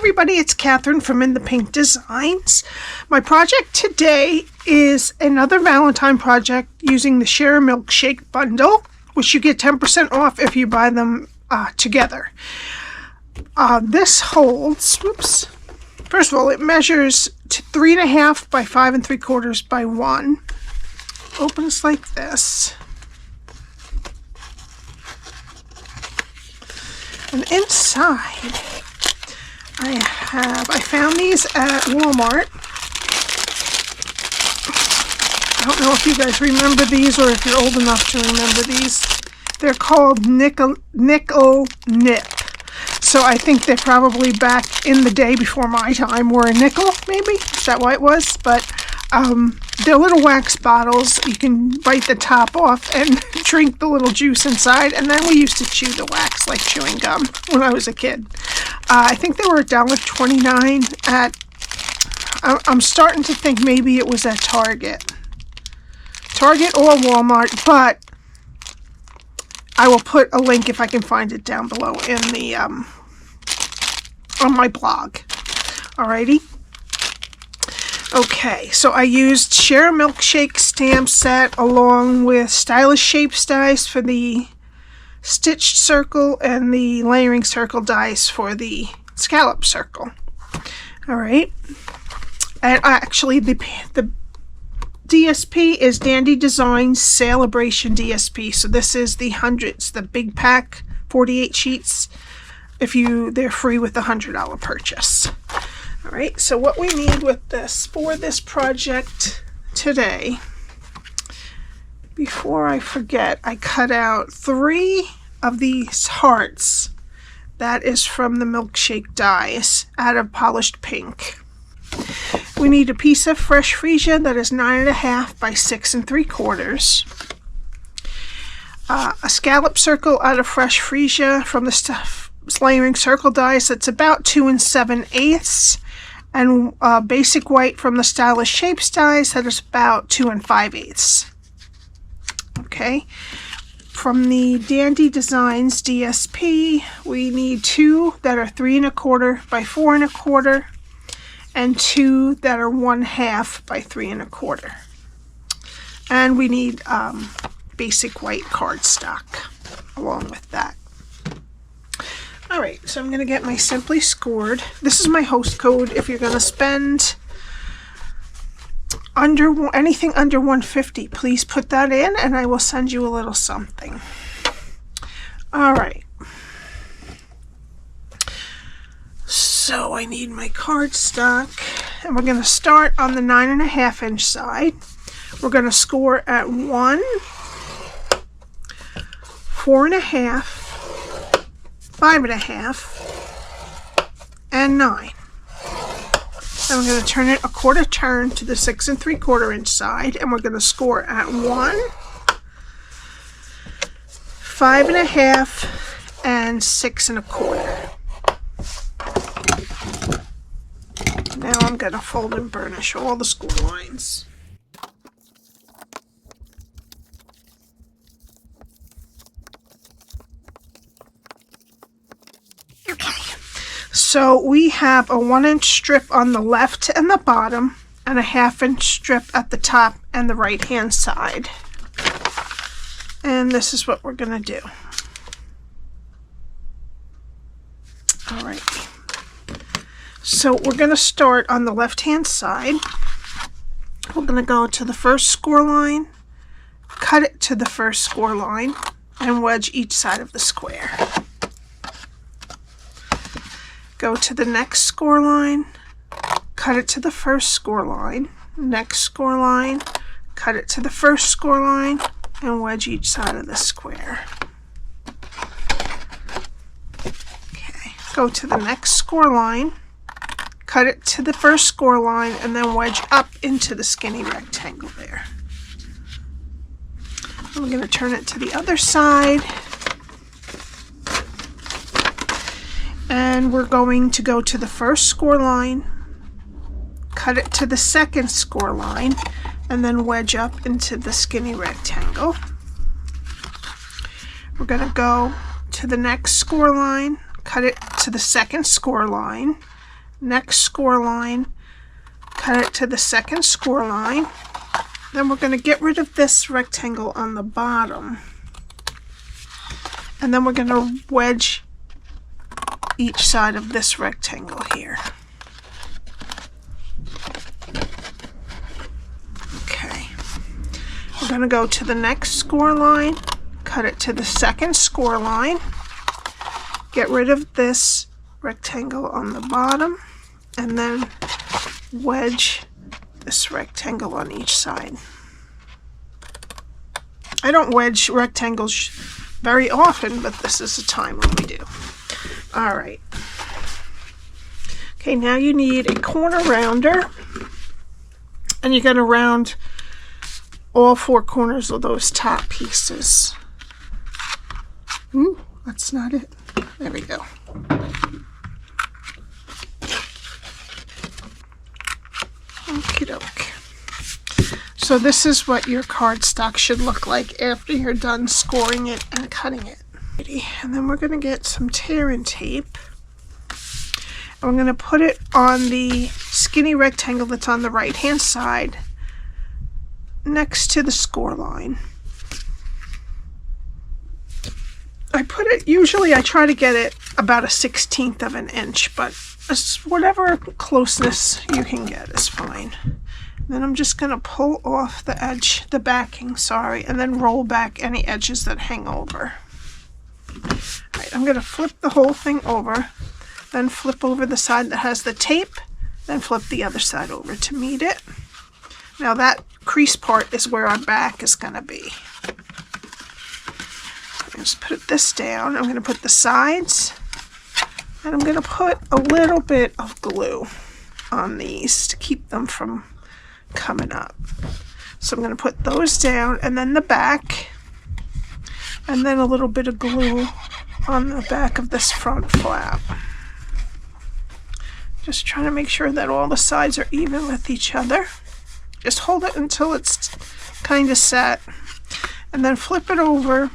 everybody, it's Cathryn from In the Pink Designs. My project today is another Valentine project using the Share a MilkShake bundle, which you get 10% off if you buy them together. This holds, first of all, it measures to 3.5 by 5 3/4 by 1. Opens like this. And inside, I found these at Walmart. I don't know if you guys remember these or if you're old enough to remember these. They're called Nik-L-Nip. So I think they're probably back in the day before my time were a nickel, maybe? Is that why it was? But they're little wax bottles. You can bite the top off and drink the little juice inside. And then we used to chew the wax like chewing gum when I was a kid. I think they were $1.29 at, I'm starting to think maybe it was at Target. Target or Walmart, but I will put a link if I can find it down below in the, on my blog. Alrighty. Okay, so I used Share a MilkShake stamp set along with Stylish Shapes dies for the stitched circle and the layering circle dies for the scallop circle. Alright. And actually the DSP is Dandy Designs Saleabration DSP. So this is the hundreds, the big pack, 48 sheets. They're free with the $100 purchase. Alright, so what we need with this, for this project today, before I forget, I cut out 3 of these hearts. That is from the MilkShake dies out of polished pink. We need a piece of fresh Freesia that is 9.5 by 6 3/4. A scallop circle out of fresh Freesia from the layering circle dies that's about 2 7/8. And basic white from the Stylish Shapes dies that is about 2 5/8. Okay. From the Dandy Designs DSP, we need 2 that are 3 1/4 by 4 1/4. And 2 that are 1/2 by 3 1/4. And we need basic white cardstock along with that. Alright, so I'm going to get my Simply Scored. This is my host code. If you're going to spend anything under $150, please put that in and I will send you a little something. Alright. So I need my cardstock, and we're going to start on the 9.5 inch side. We're going to score at 1, 4.5, 5.5, and 9. Then we're going to turn it a quarter turn to the 6 3/4 inch side, and we're going to score at 1, 5.5, and 6 1/4. Now I'm going to fold and burnish all the score lines. Okay, so we have a 1 inch strip on the left and the bottom and a 1/2 inch strip at the top and the right hand side. And this is what we're going to do. Alright. So we're going to start on the left-hand side. We're going to go to the first score line, cut it to the first score line, and wedge each side of the square. Go to the next score line, cut it to the first score line, next score line, cut it to the first score line, and wedge each side of the square. Okay, go to the next score line, cut it to the first score line, and then wedge up into the skinny rectangle there. We're going to turn it to the other side. And we're going to go to the first score line, cut it to the second score line, and then wedge up into the skinny rectangle. We're going to go to the next score line, cut it to the second score line, next score line, cut it to the second score line. Then we're going to get rid of this rectangle on the bottom. And then we're going to wedge each side of this rectangle here. Okay. We're going to go to the next score line, cut it to the second score line, get rid of this rectangle on the bottom, and then wedge this rectangle on each side. I don't wedge rectangles very often, but this is a time when we do. All right. Okay, now you need a corner rounder, and you're going to round all four corners of those top pieces. Ooh, that's not it. There we go. Okie doke. So this is what your cardstock should look like after you're done scoring it and cutting it. And then we're going to get some tear-in tape. And we're going to put it on the skinny rectangle that's on the right-hand side next to the score line. Usually I try to get it about a 1/16 of an inch, but whatever closeness you can get is fine. Then I'm just going to pull off the edge, the backing, sorry, and then roll back any edges that hang over. Alright, I'm going to flip the whole thing over, then flip over the side that has the tape, then flip the other side over to meet it. Now that crease part is where our back is going to be. Just put this down. I'm going to put the sides, and I'm going to put a little bit of glue on these to keep them from coming up. So I'm going to put those down, and then the back, and then a little bit of glue on the back of this front flap. Just trying to make sure that all the sides are even with each other. Just hold it until it's kind of set, and then flip it over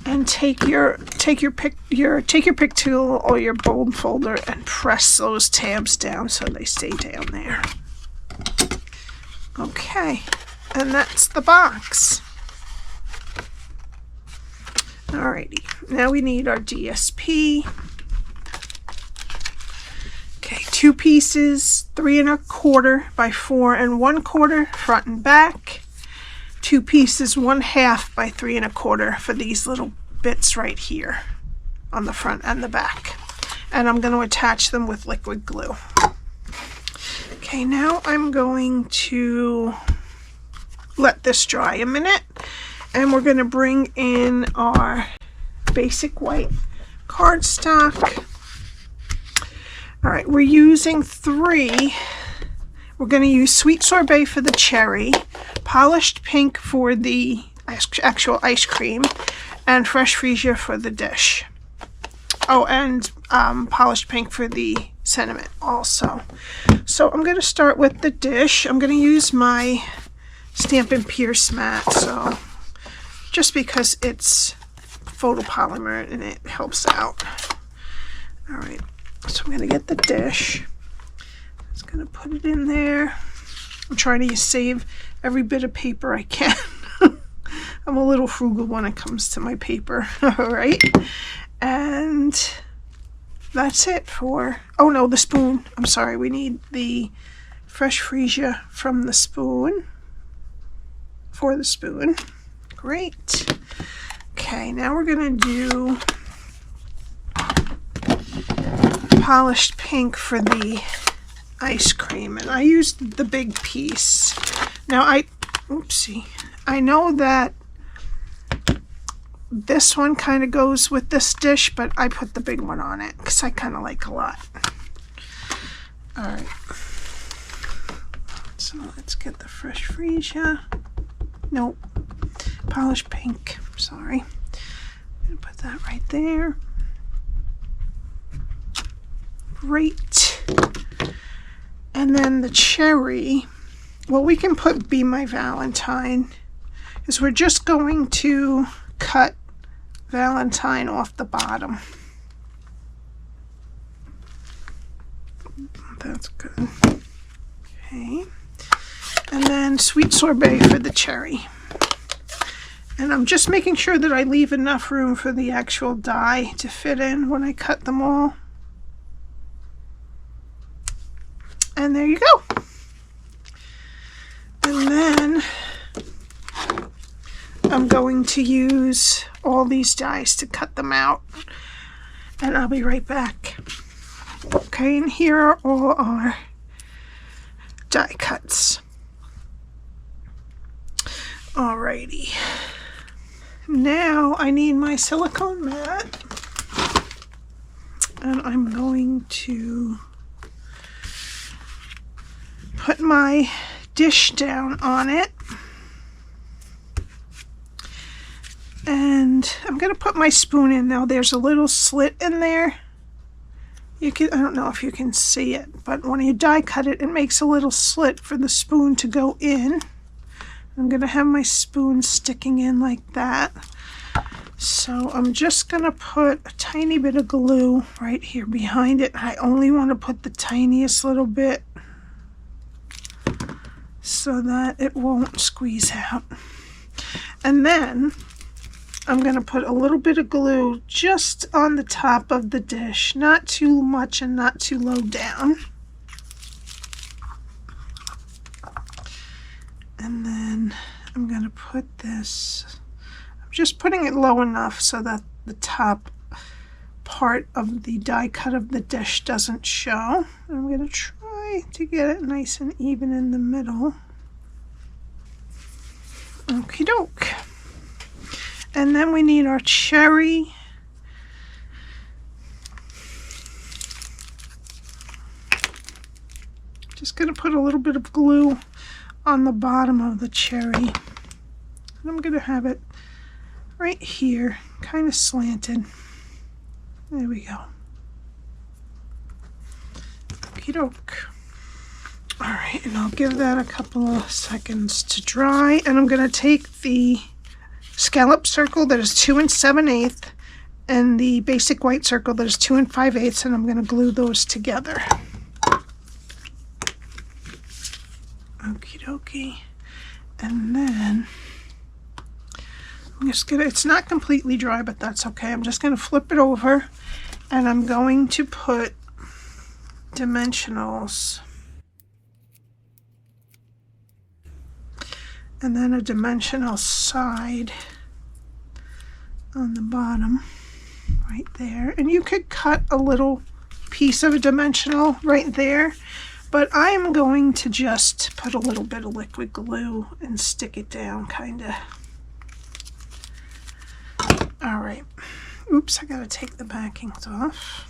and take your pick tool or your bone folder and press those tabs down so they stay down there. Okay, and that's the box. Alrighty, now we need our DSP. Okay, 2 pieces, 3 1/4 by 4 1/4 front and back. 2 pieces, 1/2 by 3 1/4 for these little bits right here on the front and the back. And I'm going to attach them with liquid glue. Okay, now I'm going to let this dry a minute, and we're going to bring in our basic white cardstock. All right, we're using 3. We're going to use Sweet Sorbet for the cherry, Polished Pink for the actual ice cream, and Fresh Freesia for the dish. Oh, and Polished Pink for the sentiment also. So I'm going to start with the dish. I'm going to use my Stampin' Pierce mat, so just because it's photopolymer and it helps out. All right, so I'm going to get the dish. Just going to put it in there. I'm trying to save every bit of paper I can. I'm a little frugal when it comes to my paper. All right, and that's it for, oh no, the spoon. I'm sorry, we need the Fresh Freesia from the spoon, for the spoon. Great. Okay, now we're going to do Polished Pink for the ice cream, and I used the big piece. Now I know that this one kind of goes with this dish, but I put the big one on it because I kind of like a lot. All right, so let's get the Fresh Freesia. Nope, Polished Pink. Sorry, I'm gonna put that right there. Great. And then the cherry, well, we can put Be My Valentine, because we're just going to cut Valentine off the bottom. That's good. Okay. And then sweet sorbet for the cherry. And I'm just making sure that I leave enough room for the actual die to fit in when I cut them all. And there you go. And then I'm going to use all these dies to cut them out. And I'll be right back. Okay, and here are all our die cuts. Alrighty. Now I need my silicone mat. And I'm going to put my dish down on it. And I'm going to put my spoon in now. There's a little slit in there. I don't know if you can see it, but when you die cut it, it makes a little slit for the spoon to go in. I'm going to have my spoon sticking in like that. So I'm just going to put a tiny bit of glue right here behind it. I only want to put the tiniest little bit so that it won't squeeze out. And then I'm going to put a little bit of glue just on the top of the dish, not too much and not too low down. And then I'm going to put this, I'm just putting it low enough so that the top part of the die cut of the dish doesn't show. I'm going to try to get it nice and even in the middle. Okie doke. And then we need our cherry. Just going to put a little bit of glue on the bottom of the cherry. And I'm going to have it right here, kind of slanted. There we go. Okie doke. Alright, and I'll give that a couple of seconds to dry. And I'm going to take the scallop circle that is 2 7/8 and the basic white circle that is 2 5/8, and I'm going to glue those together. Okie dokie. And then I'm just gonna, it's not completely dry, but that's okay. I'm just going to flip it over and I'm going to put dimensionals and then a dimensional side on the bottom right there. And you could cut a little piece of a dimensional right there, but I'm going to just put a little bit of liquid glue and stick it down kind of. All right. Oops, I gotta take the backings off.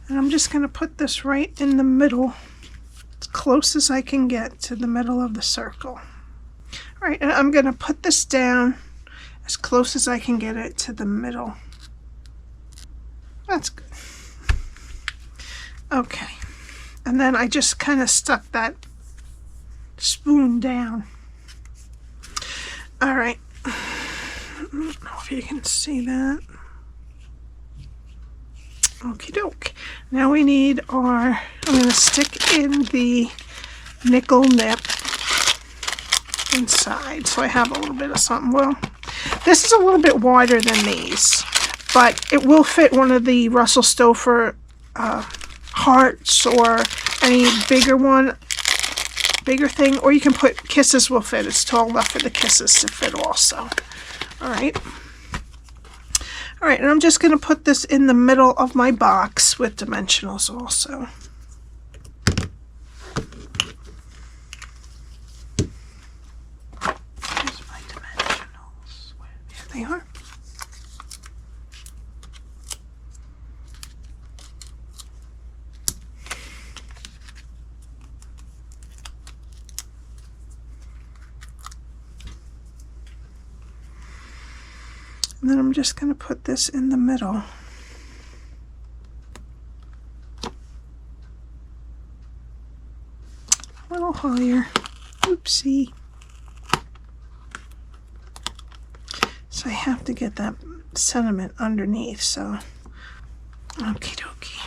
And I'm just going to put this right in the middle, as close as I can get to the middle of the circle. All right, and I'm going to put this down as close as I can get it to the middle. That's good. Okay, and then I just kind of stuck that spoon down. All right, I don't know if you can see that. Okie doke. Now we need our, I'm going to stick in the Nik-L-Nip inside. So I have a little bit of something. Well, this is a little bit wider than these, but it will fit one of the Russell Stover hearts or any bigger one, bigger thing, or you can put kisses will fit. It's tall enough for the kisses to fit also. All right. All right, and I'm just going to put this in the middle of my box with dimensionals also. Here's my dimensionals. Here they are. And then I'm just going to put this in the middle. A little higher. Oopsie. So I have to get that sentiment underneath, so okie dokie.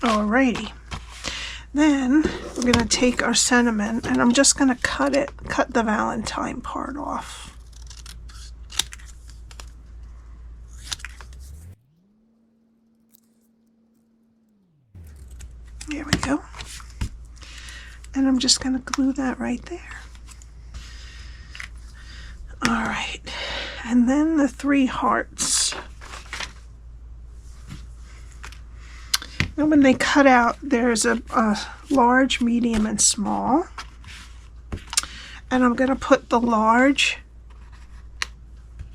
Alrighty. Then we're going to take our sentiment and I'm just going to cut the Valentine part off. There we go. And I'm just going to glue that right there. Alright, and then the 3 hearts. Now when they cut out, there's a large, medium, and small. And I'm going to put the large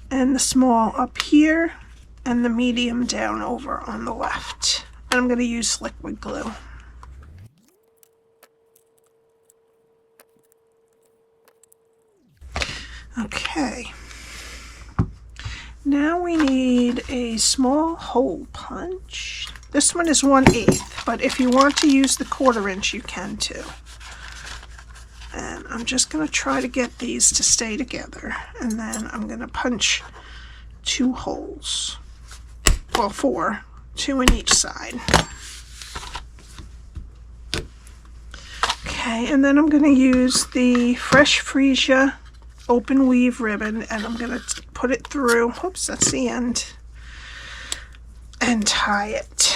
and the small up here and the medium down over on the left. And I'm going to use liquid glue. Okay, now we need a small hole punch. This one is 1/8, but if you want to use the 1/4 inch, you can too. And I'm just going to try to get these to stay together, and then I'm going to punch 2 holes. Well, 4, 2 in each side. Okay, and then I'm going to use the Fresh Freesia open weave ribbon, and I'm going to put it through, oops, that's the end, and tie it.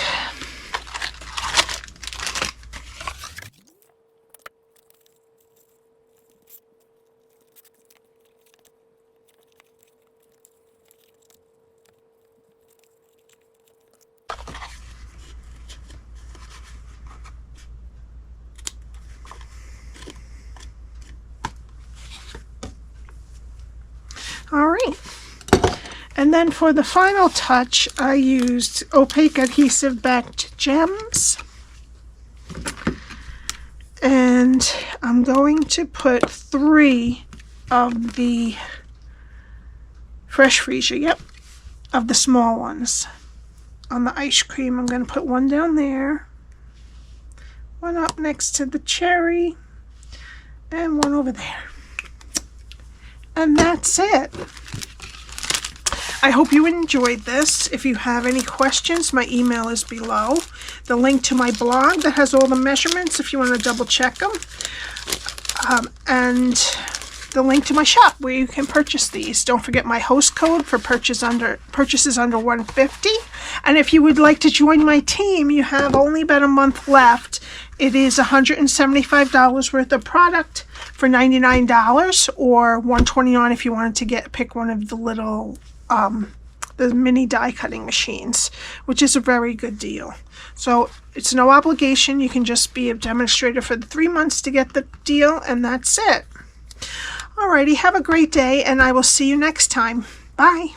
Alright, and then for the final touch, I used Opaque Adhesive backed gems, and I'm going to put 3 of the Fresh Freesia, yep, of the small ones on the ice cream. I'm going to put 1 down there, 1 up next to the cherry, and 1 over there. And that's it. I hope you enjoyed this. If you have any questions, my email is below. The link to my blog that has all the measurements if you want to double check them. And the link to my shop where you can purchase these. Don't forget my host code for purchases under $150. And if you would like to join my team, you have only about a month left. It is $175 worth of product for $99, or $129 if you wanted to pick one of the little the mini die cutting machines, which is a very good deal. So it's no obligation. You can just be a demonstrator for the 3 months to get the deal, and that's it. Alrighty, have a great day, and I will see you next time. Bye.